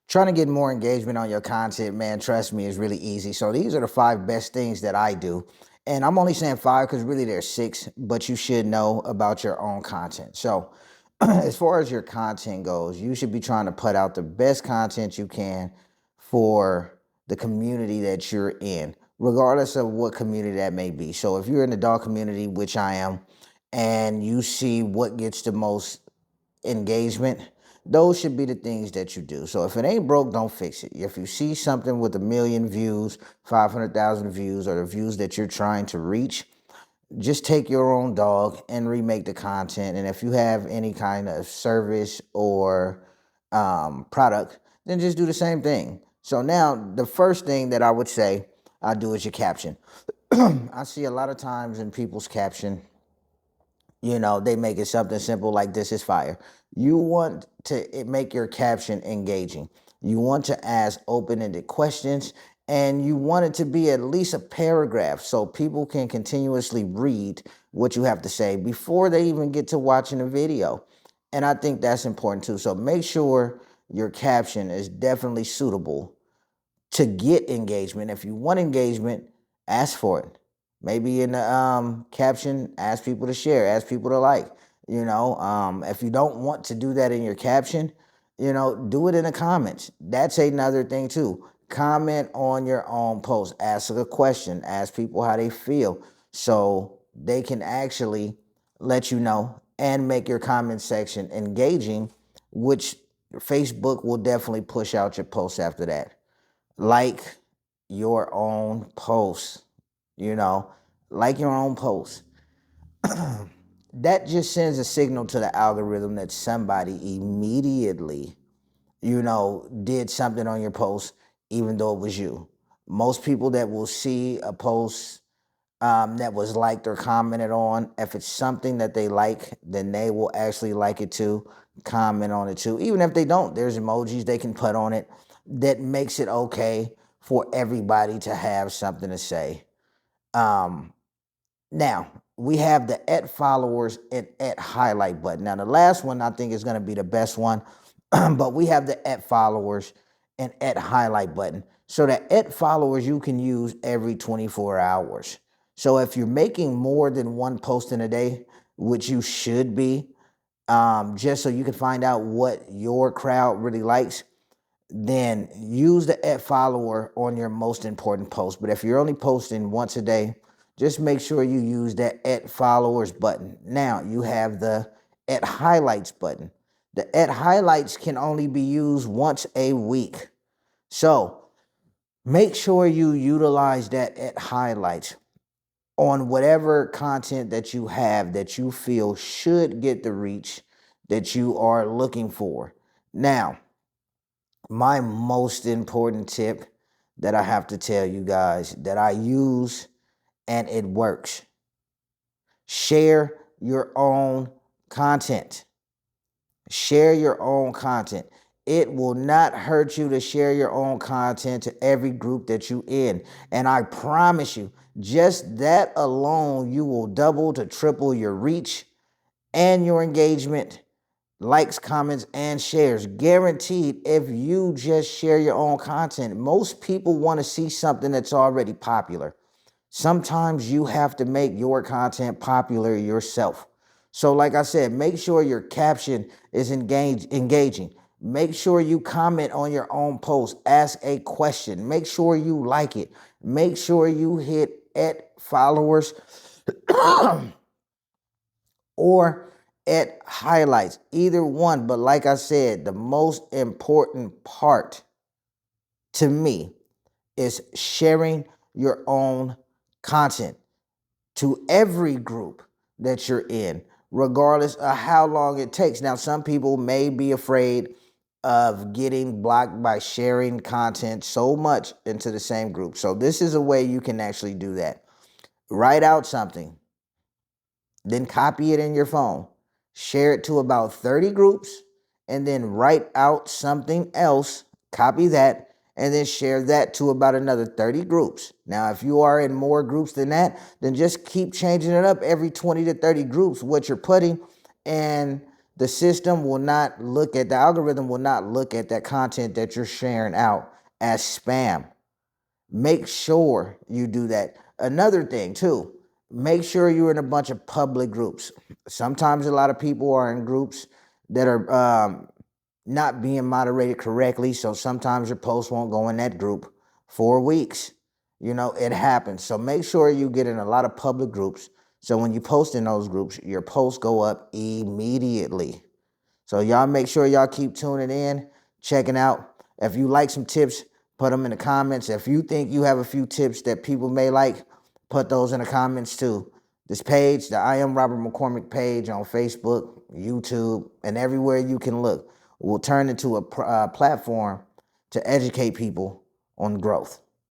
Trying to get more engagement on your content, man, trust me, is really easy. So these are the 5 best things that I do. And I'm only saying 5 because really there's 6, but you should know about your own content. So as far as your content goes, you should be trying to put out the best content you can for the community that you're in, regardless of what community that may be. So if you're in the dog community, which I am, and you see what gets the most engagement, those should be the things that you do. So if it ain't broke, don't fix it. If you see something with 1 million views, 500,000 views, or the views that you're trying to reach, just take your own dog and remake the content. And if you have any kind of service or product, then just do the same thing. So now the first thing that I would say I do is your caption. I see a lot of times in people's caption, they make it something simple like "this is fire." You want to make your caption engaging. You want to ask open-ended questions, and you want it to be at least a paragraph so people can continuously read what you have to say before they even get to watching the video. And I think that's important too. So make sure your caption is definitely suitable to get engagement. If you want engagement, ask for it. Maybe in the caption, ask people to share, ask people to like. If you don't want to do that in your caption, do it in the comments. That's another thing too. Comment on your own post. Ask a question. Ask people how they feel, so they can actually let you know and make your comment section engaging, which Facebook will definitely push out your post after that. Like your own post, you know, like your own post. That just sends a signal to the algorithm that somebody immediately, did something on your post, even though it was you. Most people that will see a post that was liked or commented on, if it's something that they like, then they will actually like it too, comment on it too. Even if they don't, there's emojis they can put on it that makes it okay for everybody to have something to say. Um, Now we have the at followers and at highlight button. Now the last one I think is going to be the best one, but we have the at followers and at highlight button. So the at followers you can use every 24 hours. So if you're making more than one post in a day, which you should be, just so you can find out what your crowd really likes, then use the at follower on your most important post. But if you're only posting once a day, just make sure you use that at followers button. Now you have the at highlights button. The at highlights can only be used once a week. So make sure you utilize that at highlights on whatever content that you have that you feel should get the reach that you are looking for. Now, my most important tip that I have to tell you guys that I use and it works: share your own content. Share your own content. It will not hurt you to share your own content to every group that you in. And I promise you, just that alone, you will double to triple your reach and your engagement, likes, comments, and shares. Guaranteed, if you just share your own content. Most people want to see something that's already popular. Sometimes you have to make your content popular yourself. So, like I said, make sure your caption is engaging. Make sure you comment on your own post. Ask a question. Make sure you like it. Make sure you hit at followers or at highlights, either one. But like I said, the most important part to me is sharing your own content to every group that you're in, regardless of how long it takes. Now, some people may be afraid of getting blocked by sharing content so much into the same group. So this is a way you can actually do that. Write out something, then copy it in your phone, share it to about 30 groups, and then write out something else, copy that, and then share that to about another 30 groups. Now, if you are in more groups than that, then just keep changing it up every 20 to 30 groups, what you're putting, and The algorithm will not look at that content that you're sharing out as spam. Make sure you do that. Another thing too, make sure you're in a bunch of public groups. Sometimes a lot of people are in groups that are not being moderated correctly, so sometimes your post won't go in that group for weeks. It happens. So make sure you get in a lot of public groups, so when you post in those groups, your posts go up immediately. So y'all make sure y'all keep tuning in, checking out. If you like some tips, put them in the comments. If you think you have a few tips that people may like, put those in the comments too. This page, the I Am Robert McCormick page on Facebook, YouTube, and everywhere you can look, will turn into a platform to educate people on growth.